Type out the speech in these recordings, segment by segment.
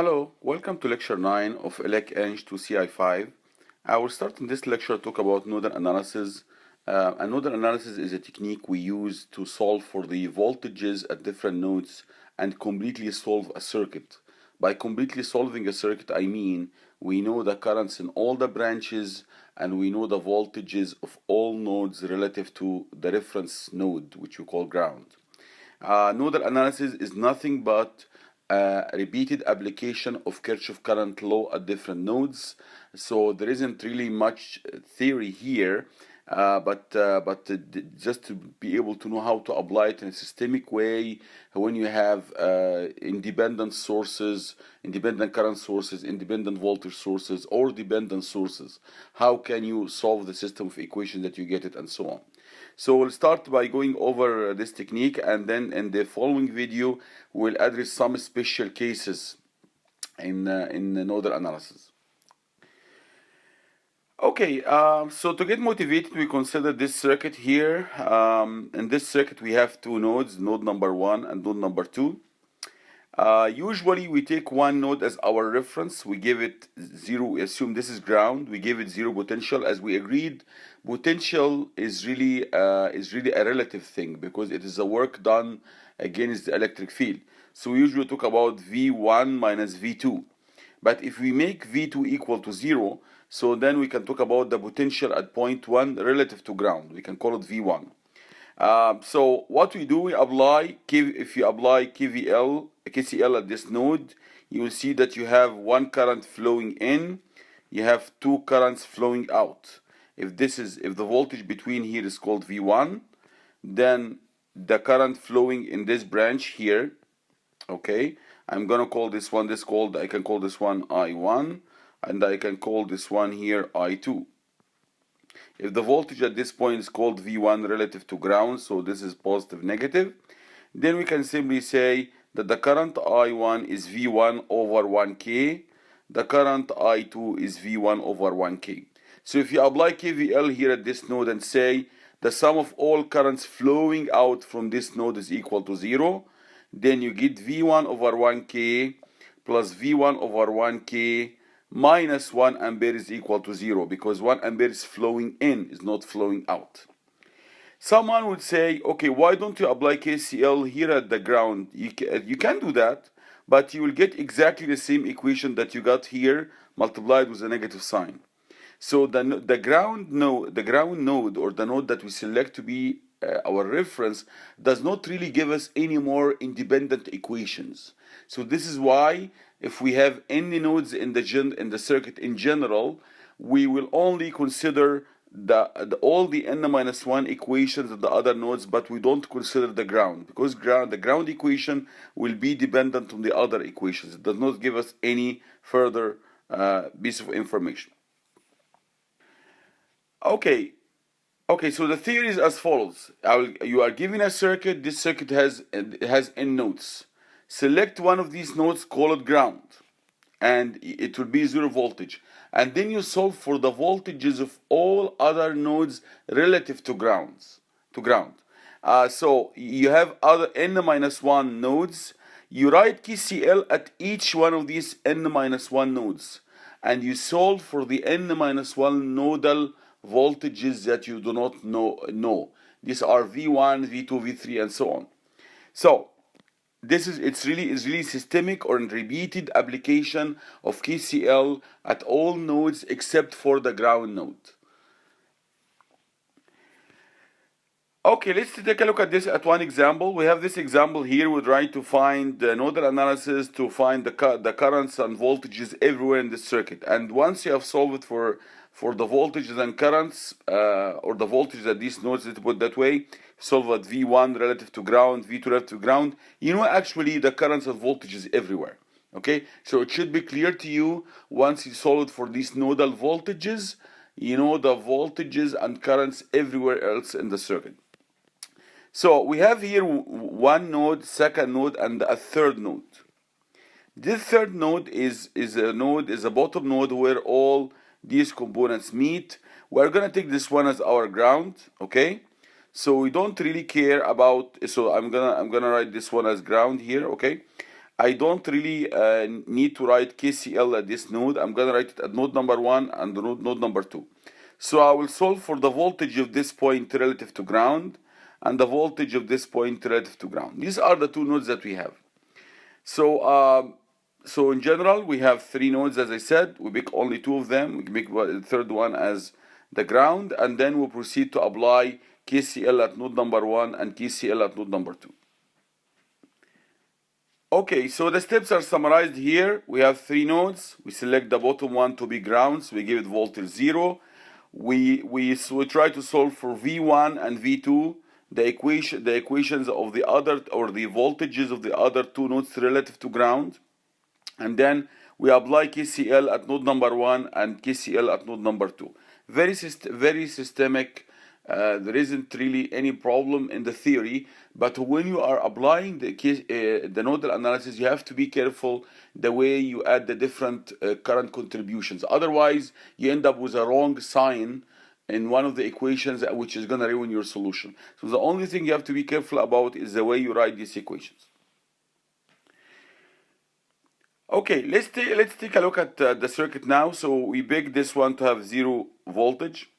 Hello, welcome to lecture 9 of Elec Eng to CI5. I will start in this lecture to talk about nodal analysis. And nodal analysis is a technique we use to solve for the voltages at different nodes and completely solve a circuit. By completely solving a circuit, I mean we know the currents in all the branches and we know the voltages of all nodes relative to the reference node, which we call ground. Nodal analysis is nothing but repeated application of Kirchhoff current law at different nodes. So there isn't really much theory here, but just to be able to know how to apply it in a systemic way when you have independent sources, independent current sources, independent voltage sources, or dependent sources. How can you solve the system of equations that you get it and so on. So we'll start by going over this technique, and then in the following video we'll address some special cases in nodal analysis. Okay, so to get motivated, we consider this circuit here. In this circuit we have two nodes, node number 1 and node number 2. Usually we take one node as our reference, we give it 0, we assume this is ground, we give it 0 potential. As we agreed, potential is really a relative thing because it is the work done against the electric field. So we usually talk about V1 minus V2. But if we make V2 equal to 0, so then we can talk about the potential at point 1 relative to ground. We can call it V1. So what we do, we apply, if you apply KCL at this node, you will see that you have one current flowing in, you have two currents flowing out. If the voltage between here is called V1, then the current flowing in this branch here, okay, I'm gonna call this one, I can call this one I1, and I can call this one here I2. If the voltage at this point is called V1 relative to ground, so this is positive, negative, then we can simply say that the current I1 is V1 over 1K, the current I2 is V1 over 1K. So if you apply KVL here at this node and say the sum of all currents flowing out from this node is equal to 0, then you get V1 over 1K plus V1 over 1K minus 1 ampere is equal to 0, because 1 ampere is flowing in, is not flowing out. Someone would say, okay, why don't you apply KCL here at the ground? You can do that, but you will get exactly the same equation that you got here multiplied with a negative sign. So the ground node or the node that we select to be our reference does not really give us any more independent equations. So this is why if we have any nodes in the circuit in general, we will only consider all the n-1 equations of the other nodes, but we don't consider the ground, because the ground equation will be dependent on the other equations. It does not give us any further piece of information. Okay, so the theory is as follows. You are given a circuit. This circuit has n nodes. Select one of these nodes, call it ground, and it will be 0 voltage. And then you solve for the voltages of all other nodes relative to ground. So you have other n-1 nodes. You write KCL at each one of these n-1 nodes, and you solve for the n-1 nodal voltages that you do not know. These are V1, V2, V3, and so on. So it's really systemic or repeated application of KCL at all nodes except for the ground node. Okay, let's take a look at this at one example. We have this example here. We try to find the nodal analysis to find the currents and voltages everywhere in the circuit. And once you have solved for the voltages and currents, or the voltages at these nodes, let's put it that way, solve at V1 relative to ground, V2 relative to ground, you know actually the currents and voltages everywhere. Okay, so it should be clear to you once you solve for these nodal voltages, you know the voltages and currents everywhere else in the circuit. So we have here one node, second node, and a third node. This third node is a bottom node where all these components meet. We're gonna take this one as our ground, okay? So we don't really care about. So I'm gonna write this one as ground here, okay? I don't really need to write KCL at this node. I'm gonna write it at node number 1 and node number 2. So I will solve for the voltage of this point relative to ground and the voltage of this point relative to ground. These are the two nodes that we have. So in general, we have 3 nodes, as I said. We pick only 2 of them. We make the third one as the ground, and then we'll proceed to apply KCL at node number 1 and KCL at node number 2. Okay, so the steps are summarized here. We have 3 nodes. We select the bottom one to be ground, so we give it voltage 0. We try to solve for V1 and V2, the equations of the other, or the voltages of the other 2 nodes relative to ground. And then we apply KCL at node number 1 and KCL at node number 2. Very systemic. There isn't really any problem in the theory, but when you are applying the nodal analysis, you have to be careful the way you add the different current contributions. Otherwise, you end up with a wrong sign in one of the equations, which is going to ruin your solution. So the only thing you have to be careful about is the way you write these equations. Okay, let's take a look at the circuit now. So we pick this one to have 0 voltage.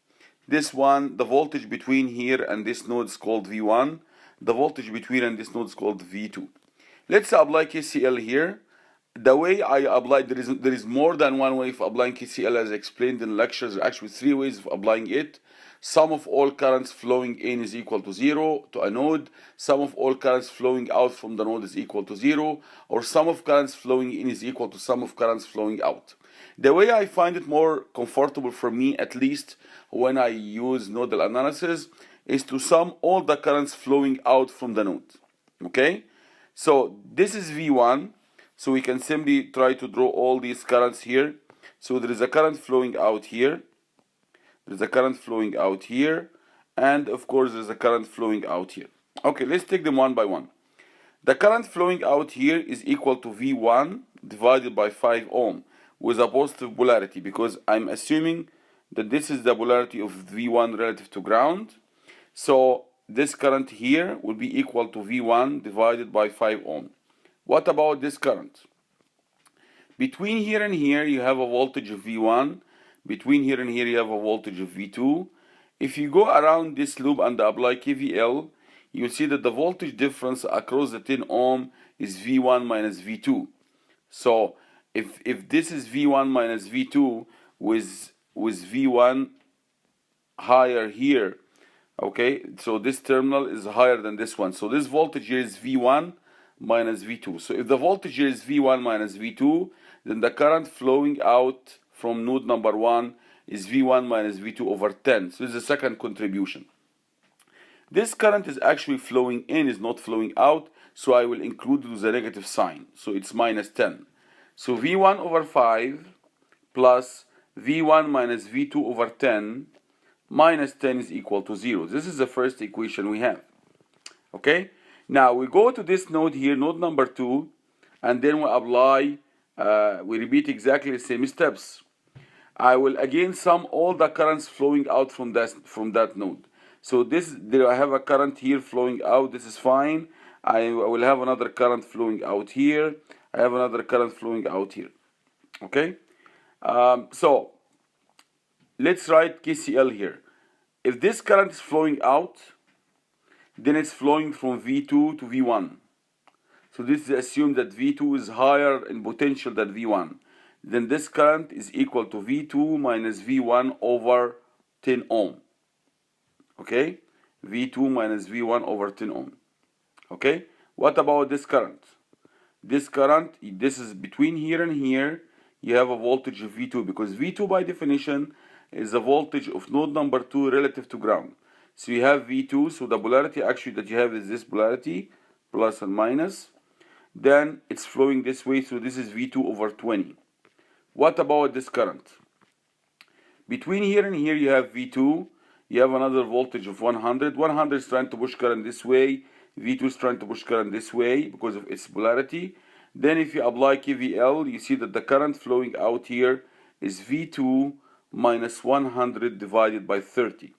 This one, the voltage between here and this node is called V1. The voltage between and this node is called V2. Let's apply KCL here. The way I apply, there is more than one way of applying KCL, as explained in lectures. There are actually 3 ways of applying it. Sum of all currents flowing in is equal to 0 to a node. Sum of all currents flowing out from the node is equal to 0. Or sum of currents flowing in is equal to sum of currents flowing out. The way I find it more comfortable for me, at least when I use nodal analysis, is to sum all the currents flowing out from the node. Okay? So this is V1. So we can simply try to draw all these currents here. So there is a current flowing out here. There's a current flowing out here. And of course there's a current flowing out here. Okay, let's take them one by one. The current flowing out here is equal to V1 divided by 5 ohm with a positive polarity, because I'm assuming that this is the polarity of V1 relative to ground. So this current here will be equal to V1 divided by 5 ohm. What about this current? Between here and here you have a voltage of V1. Between here and here you have a voltage of V2. If you go around this loop and apply KVL, you'll see that the voltage difference across the 10 ohm is V1 minus V2. So if this is V1 minus V2 with V1 higher here, okay, so this terminal is higher than this one. So this voltage here is V1 minus V2. So if the voltage here is V1 minus V2, then the current flowing out from node number 1 is V1 minus V2 over 10. So this is the second contribution. This current is actually flowing in, is not flowing out, so I will include it with a negative sign. So it's minus 10. So V1 over 5 plus V1 minus V2 over 10 minus 10 is equal to 0. This is the first equation we have. Okay? Now we go to this node here, node number 2, and then we apply, we repeat exactly the same steps. I will again sum all the currents flowing out from that node. So I have a current here flowing out. This is fine. I will have another current flowing out here. I have another current flowing out here. Okay? So let's write KCL here. If this current is flowing out, then it's flowing from V2 to V1. So this is assumed that V2 is higher in potential than V1. Then this current is equal to V2 minus V1 over 10 ohm. Okay? V2 minus V1 over 10 ohm. Okay? What about this current? This current, this is between here and here, you have a voltage of V2, because V2 by definition is the voltage of node number 2 relative to ground. So you have V2, so the polarity actually that you have is this polarity, plus and minus. Then it's flowing this way, so this is V2 over 20. What about this current? Between here and here you have V2, you have another voltage of 100. 100 is trying to push current this way, V2 is trying to push current this way because of its polarity. Then if you apply KVL, you see that the current flowing out here is V2 minus 100 divided by 30.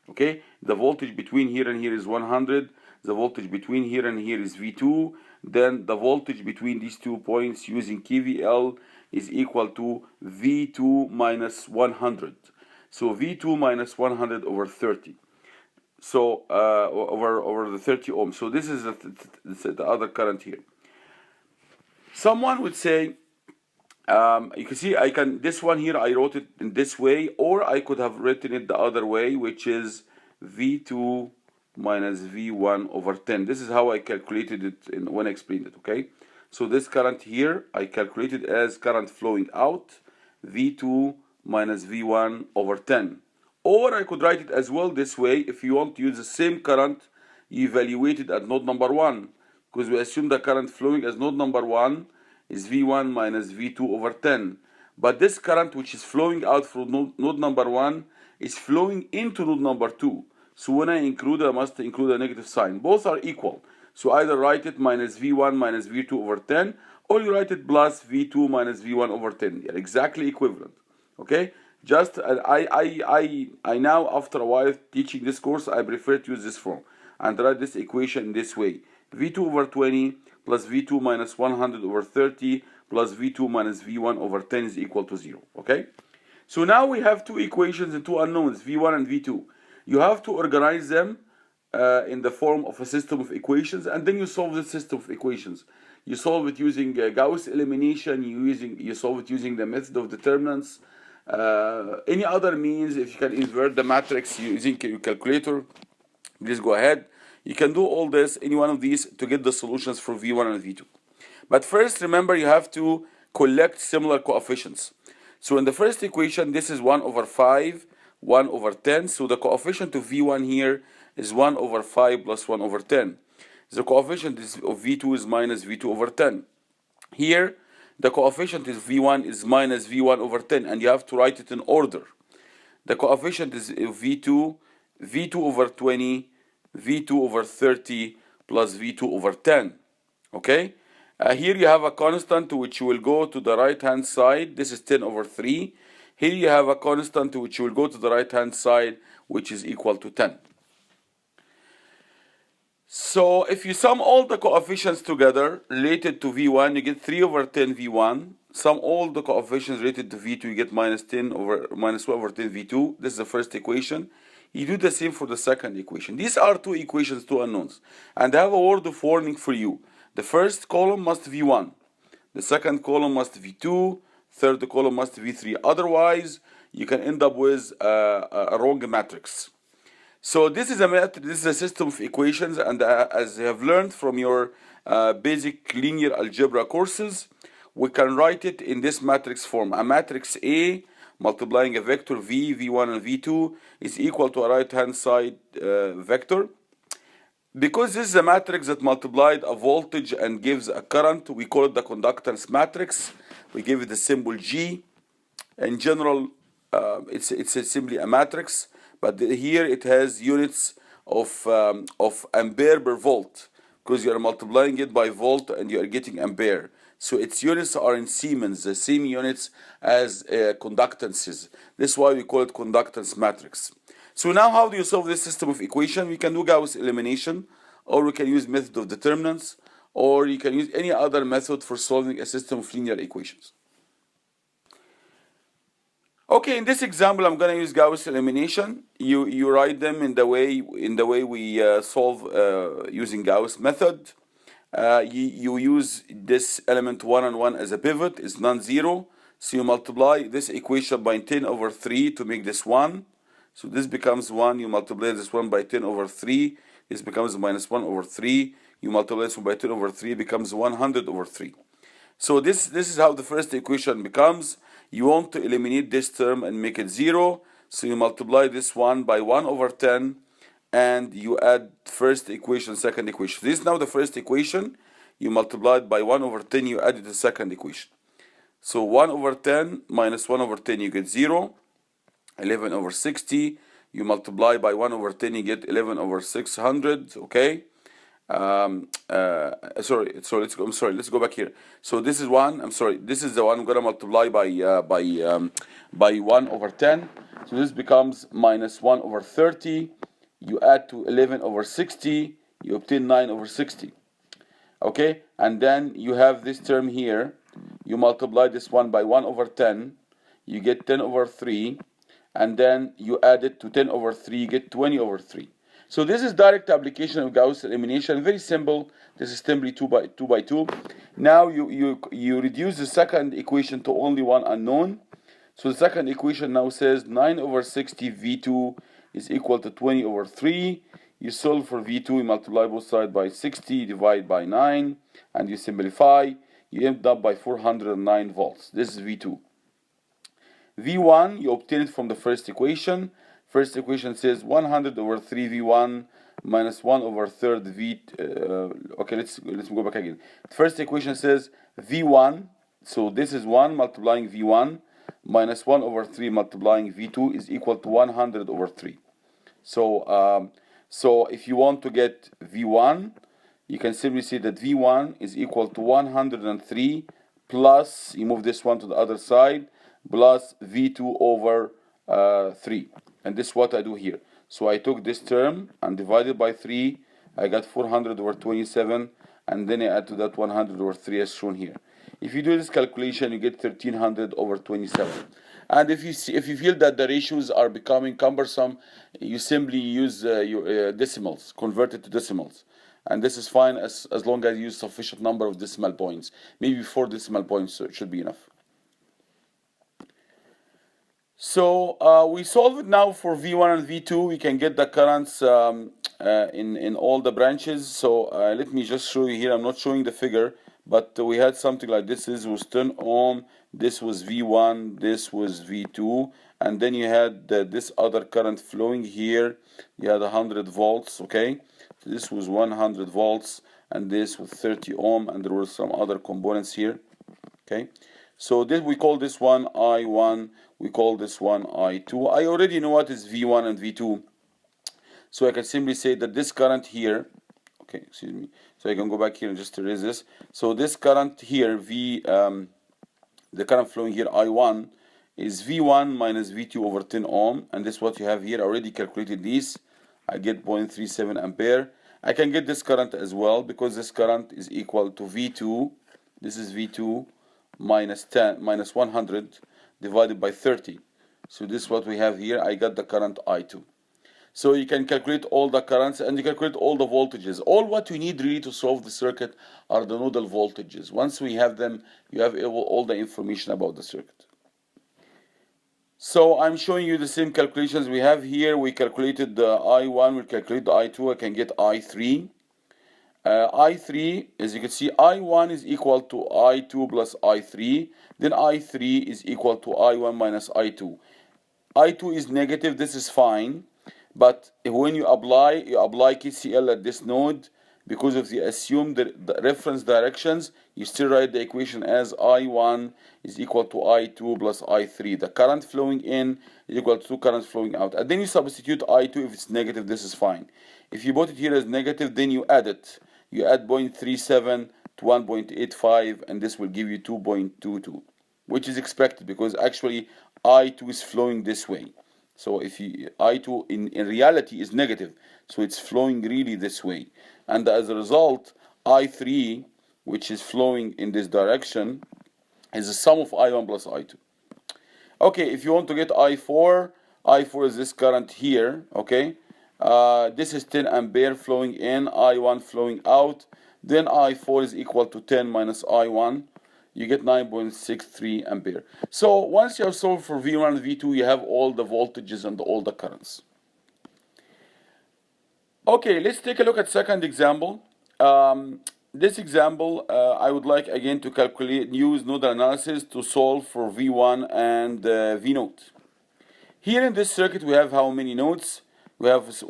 Okay, the voltage between here and here is 100. The voltage between here and here is V2. then the voltage between these 2 points using KVL is equal to V2 minus 100. So V2 minus 100 over 30. So over the 30 ohms. So this is the other current here. Someone would say, you can see this one here I wrote it in this way, or I could have written it the other way, which is V2 minus V1 over 10. This is how I calculated it when I explained it, okay? So this current here, I calculated as current flowing out, V2 minus V1 over 10. Or I could write it as well this way. If you want to use the same current you evaluated at node number 1, because we assume the current flowing as node number 1 is V1 minus V2 over 10. But this current which is flowing out from node number 1 is flowing into node number 2. So when I include, I must include a negative sign. Both are equal. So either write it minus V1 minus V2 over 10, or you write it plus V2 minus V1 over 10. They're exactly equivalent. Okay? Just I now, after a while teaching this course, I prefer to use this form and write this equation in this way. V2 over 20 plus V2 minus 100 over 30 plus V2 minus V1 over 10 is equal to 0. Okay? So now we have two equations and two unknowns, V1 and V2. You have to organize them in the form of a system of equations, and then you solve the system of equations. You solve it using Gauss elimination, you solve it using the method of determinants, any other means. If you can invert the matrix using your calculator, please go ahead. You can do all this, any one of these, to get the solutions for V1 and V2. But first, remember, you have to collect similar coefficients. So in the first equation, this is 1 over 5, 1 over 10. So the coefficient of V1 here is 1 over 5 plus 1 over 10. The coefficient of V2 is minus V2 over 10. Here, the coefficient of V1 is minus V1 over 10, and you have to write it in order. The coefficient is V2, V2 over 20, V2 over 30 plus V2 over 10. Okay? Here you have a constant which will go to the right hand side. This is 10 over 3. Here you have a constant which will go to the right hand side, which is equal to 10. So if you sum all the coefficients together related to V1, you get 3 over 10 V1. Sum all the coefficients related to V2, you get minus 1 over 10 V2. This is the first equation. You do the same for the second equation. These are two equations, two unknowns. And I have a word of warning for you. The first column must V1. The second column must V2. Third column must V3. Otherwise, you can end up with a wrong matrix. So this is a system of equations, and as you have learned from your basic linear algebra courses, we can write it in this matrix form. A matrix A multiplying a vector V, V1 and V2 is equal to a right hand side vector. Because this is a matrix that multiplied a voltage and gives a current, we call it the conductance matrix. We give it the symbol G. In general, it's simply a matrix, but here it has units of ampere per volt, because you are multiplying it by volt and you are getting ampere. So its units are in Siemens, the same units as conductances. This is why we call it conductance matrix. So now how do you solve this system of equation? We can do Gauss elimination, or we can use method of determinants, or you can use any other method for solving a system of linear equations. Okay, in this example, I'm going to use Gauss elimination. You write them in the way we solve using Gauss method. You use this element 1 and 1 as a pivot. It's non-zero. So you multiply this equation by 10 over 3 to make this 1. So this becomes 1. You multiply this 1 by 10 over 3. This becomes minus 1 over 3. You multiply this 1 by 10 over 3. Becomes 100 over 3. So this is how the first equation becomes. You want to eliminate this term and make it 0. So you multiply this 1 by 1 over 10. And you add first equation, second equation. This is now the first equation. You multiply it by 1 over 10. You add the second equation. So 1 over 10 minus 1 over 10, you get 0. 11 over 60. You multiply by 1 over 10, you get 11 over 600. Okay. Let's go back here. So this is 1. This is the one I'm gonna multiply by 1 over 10. So this becomes minus 1 over 30. You add to 11 over 60. You obtain 9 over 60. okay? And then you have this term here. You multiply this one by 1 over 10. You get 10 over 3. And then you add it to 10 over 3. You get 20 over 3. So this is direct application of Gauss elimination. Very simple. This is simply 2 by 2. Now you reduce the second equation to only one unknown. So the second equation now says 9 over 60 V2 is equal to 20 over 3. You solve for V2, you multiply both sides by 60, divide by 9, and you simplify. You end up by 409 volts. This is V2. V1, you obtain it from the first equation. First equation says 100 over 3 V1 minus 1 over third V. Okay, let's go back again. First equation says V1, so this is 1 multiplying V1 minus 1 over 3 multiplying V2 is equal to 100 over 3. So if you want to get V1, you can simply say that V1 is equal to 103 plus, you move this one to the other side, plus V2 over 3. And this is what I do here. So I took this term and divided by 3. I got 400 over 27. And then I add to that 100 over 3 as shown here. If you do this calculation, you get 1300 over 27. And if you feel that the ratios are becoming cumbersome, you simply use your decimals, convert it to decimals. And this is fine as long as you use sufficient number of decimal points. Maybe 4 decimal points should be enough. So we solve it now for V1 and V2. We can get the currents in all the branches. So let me just show you here. I'm not showing the figure, but we had something like this. This was 10 ohm. This was V1. This was V2. And then you had this other current flowing here. You had 100 volts, okay? So this was 100 volts. And this was 30 ohm. And there were some other components here, okay? So this, we call this one I1. We call this one I2. I already know what is V1 and V2. So I can simply say that this current here, okay, excuse me. So I can go back here and just erase this. So this current here, the current flowing here, I1, is V1 minus V2 over 10 ohm. And this is what you have here. I already calculated this. I get 0.37 ampere. I can get this current as well because this current is equal to V2. This is V2 minus 100 divided by 30. So this is what we have here. I got the current I2. So you can calculate all the currents and you calculate all the voltages. All what we need really to solve the circuit are the nodal voltages. Once we have them, you have all the information about the circuit. So I'm showing you the same calculations we have here. We calculated the I1, we calculate the I2, I can get I3. I3, as you can see, I1 is equal to I2 plus I3. Then I3 is equal to I1 minus I2. I2 is negative, this is fine. But when you apply KCL at this node, because of the assumed the reference directions, you still write the equation as I1 is equal to I2 plus I3. The current flowing in is equal to current flowing out. And then you substitute I2 if it's negative, this is fine. If you put it here as negative, then you add it. You add 0.37 to 1.85, and this will give you 2.22, which is expected because actually I2 is flowing this way. So if I2 in reality is negative, so it's flowing really this way. And as a result, I3, which is flowing in this direction, is the sum of I1 plus I2. Okay, if you want to get I4 is this current here, okay? This is 10 ampere flowing in, I1 flowing out. Then I4 is equal to 10 minus I1. You get 9.63 ampere. So once you have solved for V1 and V2, you have all the voltages and all the currents. Okay, let's take a look at second example. This example, I would like again to use nodal analysis to solve for V1 and V node. Here in this circuit, we have how many nodes? We have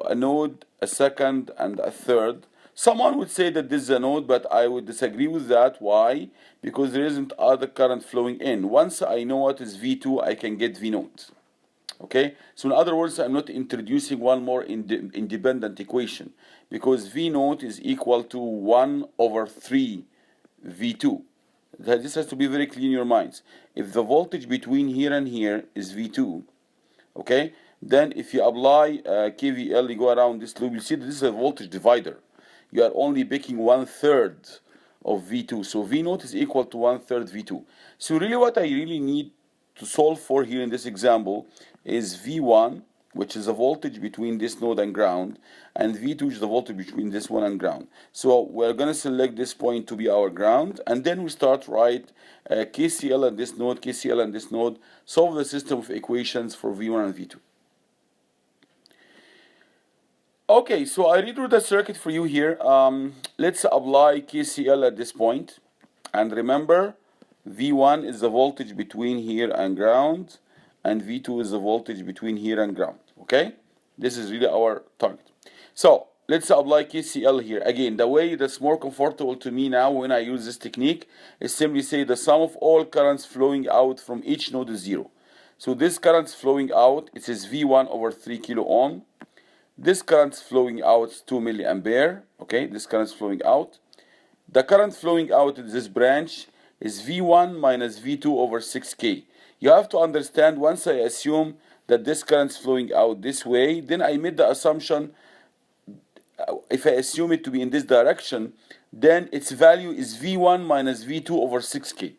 a node, a second, and a third. Someone would say that this is a node, but I would disagree with that. Why? Because there isn't other current flowing in. Once I know what is V2, I can get V node. Okay? So in other words, I'm not introducing one more independent equation because V node is equal to 1 over 3 V2. This has to be very clear in your minds. If the voltage between here and here is V2, okay, then if you apply KVL, you go around this loop, you see that this is a voltage divider. you are only picking 1/3 of V2. So V naught is equal to 1/3 V2. So really what I really need to solve for here in this example is V1, which is the voltage between this node and ground, and V2 is the voltage between this one and ground. So we're going to select this point to be our ground, and then we start write KCL and this node, KCL and this node, solve the system of equations for V1 and V2. Okay, so I redrew the circuit for you here. Let's apply KCL at this point. And remember, V1 is the voltage between here and ground, and V2 is the voltage between here and ground. Okay? This is really our target. So, let's apply KCL here. Again, the way that's more comfortable to me now when I use this technique is simply say the sum of all currents flowing out from each node is 0. So this current flowing out, it is V1 over 3 kilo ohm. This current flowing out is 2 milliampere. Okay, this current flowing out. The current flowing out in this branch is V1 minus V2 over 6K. You have to understand, once I assume that this current is flowing out this way, then I made the assumption, if I assume it to be in this direction, then its value is V1 minus V2 over 6K.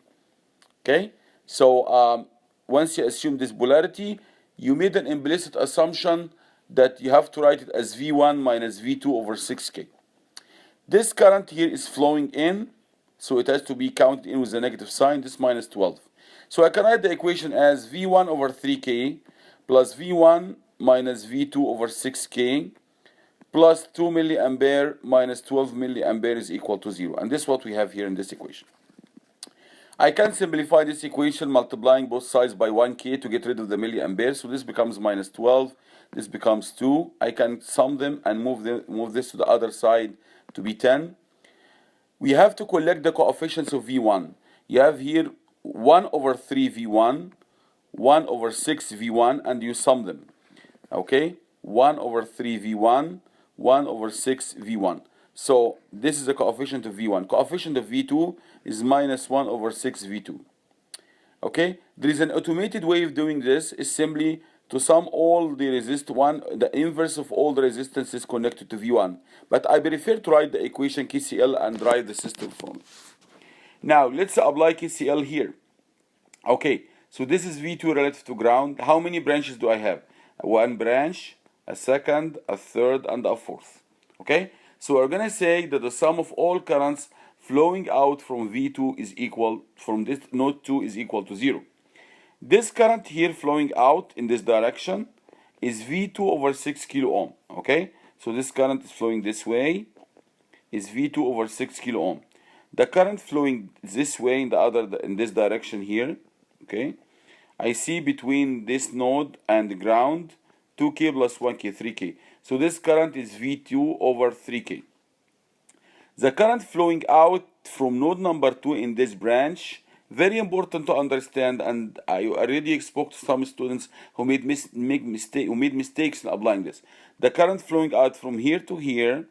Okay, so once you assume this polarity, you made an implicit assumption that you have to write it as V1 minus V2 over 6K. This current here is flowing in, so it has to be counted in with a negative sign, this minus 12. So I can write the equation as V1 over 3K plus V1 minus V2 over 6K plus 2 milliampere minus 12 milliampere is equal to 0. And this is what we have here in this equation. I can simplify this equation multiplying both sides by 1K to get rid of the milliampere. So this becomes minus 12. This becomes 2. I can sum them and move this to the other side to be 10. We have to collect the coefficients of V1. You have here 1 over 3 V1, 1 over 6 V1, and you sum them. Okay? 1 over 3 V1, 1 over 6 V1. So this is the coefficient of V1. Coefficient of V2 is minus 1 over 6 V2. Okay? There is an automated way of doing this, is simply to sum all the the inverse of all the resistances connected to V1. But I prefer to write the equation KCL and write the system from it. Now, let's apply KCL here. Okay, so this is V2 relative to ground. How many branches do I have? One branch, a second, a third, and a fourth. Okay, so we're going to say that the sum of all currents flowing out from V2 is equal, from this node 2 is equal to 0. This current here flowing out in this direction is V2 over 6 kilo ohm. Okay, so this current is flowing this way is V2 over 6 kilo ohm. The current flowing this way in this direction here, okay, I see between this node and the ground 2K plus 1K, 3K. So this current is V2 over 3K. The current flowing out from node number 2 in this branch, very important to understand, and I already spoke to some students who made mistakes in applying this. The current flowing out from here to here,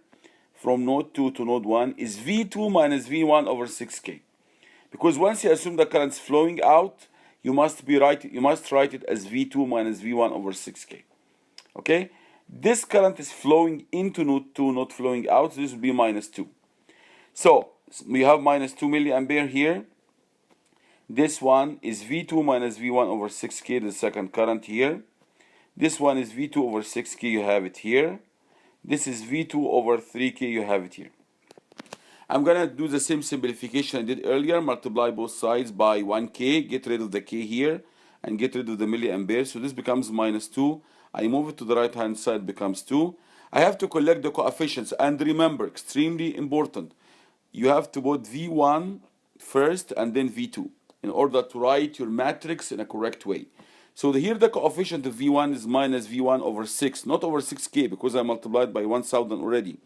from node 2 to node 1, is V2 minus V1 over 6K. Because once you assume the current is flowing out, you must write it as V2 minus V1 over 6K. Okay? This current is flowing into node 2, not flowing out, so this will be minus 2. So we have minus 2 milliampere here. This one is V2 minus V1 over 6K, the second current here. This one is V2 over 6K, you have it here. This is V2 over 3K, you have it here. I'm going to do the same simplification I did earlier, multiply both sides by 1K, get rid of the K here, and get rid of the milliampere. So this becomes minus 2. I move it to the right hand side, becomes 2. I have to collect the coefficients, and remember, extremely important, you have to put V1 first and then V2 in order to write your matrix in a correct way. So here the coefficient of V1 is minus V1 over 6, not over 6K, because I multiplied by 1000 already.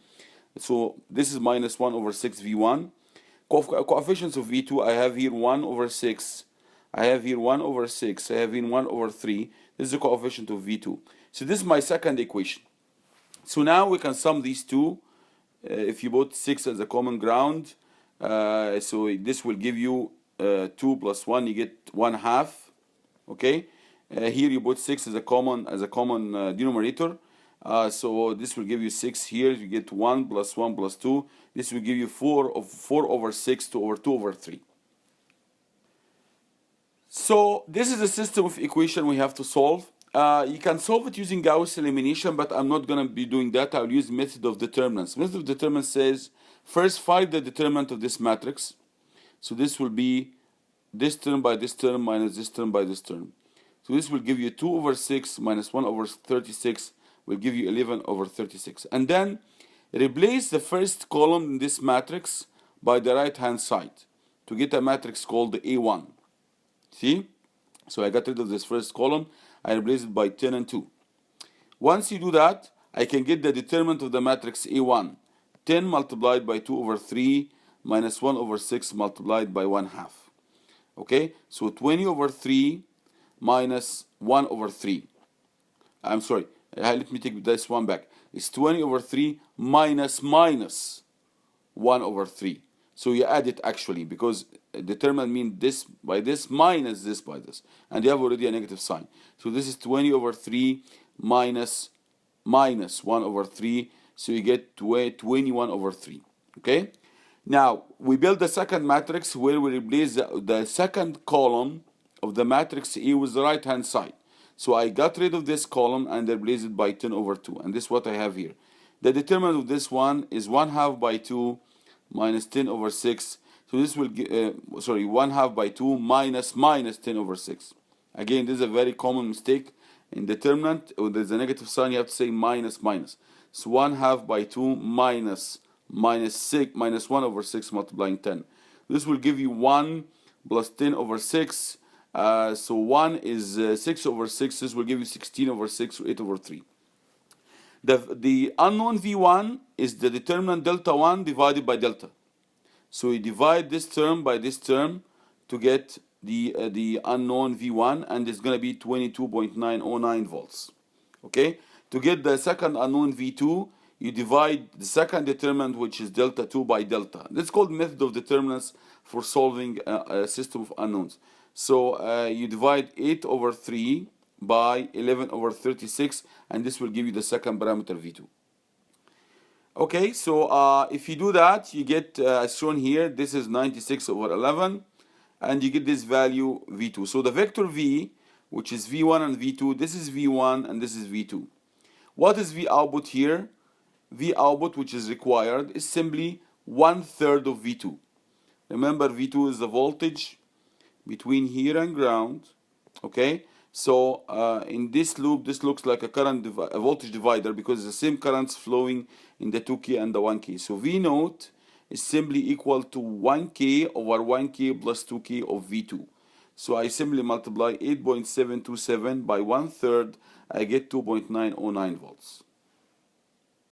So this is minus 1 over 6 V1. Coefficients of V2, I have here 1 over 6. I have here 1 over 6. I have here 1 over 3. This is the coefficient of V2. So this is my second equation. So now we can sum these two. If you put 6 as a common ground, so this will give you 2 plus 1, you get 1/2. Okay, here you put 6 as a common denominator. So this will give you 6 here. You get 1 plus 1 plus 2. This will give you 4 over 6 to over 2 over 3. So this is a system of equation we have to solve. You can solve it using Gauss elimination, but I'm not going to be doing that. I'll use method of determinants. Method of determinants says, first find the determinant of this matrix. So this will be this term by this term minus this term by this term. So this will give you 2 over 6 minus 1 over 36 will give you 11 over 36. And then replace the first column in this matrix by the right hand side to get a matrix called A1. See? So I got rid of this first column. I replace it by 10 and 2. Once you do that, I can get the determinant of the matrix A1. 10 multiplied by 2 over 3 minus 1 over 6 multiplied by 1/2. Okay? So 20 over 3 minus 1 over 3. I'm sorry. Let me take this one back. It's 20 over 3 minus 1 over 3. So you add it actually, because determinant means this by this minus this by this. And you have already a negative sign. So this is 20 over 3 minus 1 over 3. So you get 21 over 3. Okay? Now, we build the second matrix where we replace the second column of the matrix A with the right hand side. So I got rid of this column and replaced it by 10 over 2. And this is what I have here. The determinant of this one is 1/2 by 2 minus 10 over 6. So this will give, 1/2 by 2 minus 10 over 6. Again, this is a very common mistake. In determinant, when there's a negative sign, you have to say minus. So 1/2 by 2 minus 1 over 6 multiplying 10. This will give you 1 plus 10 over 6. So 1 is 6 over 6. This will give you 16 over 6, or 8 over 3. The unknown V1 is the determinant delta 1 divided by delta. So you divide this term by this term to get the unknown V1, and it's going to be 22.909 volts. Okay? To get the second unknown V2, you divide the second determinant, which is delta 2, by delta. This is called method of determinants for solving a system of unknowns. So you divide 8 over 3 by 11 over 36, and this will give you the second parameter V2. Okay, so if you do that, you get, as shown here, this is 96 over 11, and you get this value V2. So the vector V, which is V1 and V2, this is V1 and this is V2. What is V output here? V output, which is required, is simply 1/3 of V2. Remember, V2 is the voltage between here and ground. Okay, so in this loop, this looks like a voltage divider, because the same currents flowing in the 2K and the 1K. So V naught is simply equal to 1K over 1K plus 2K of V2. So I simply multiply 8.727 by 1/3. I get 2.909 volts.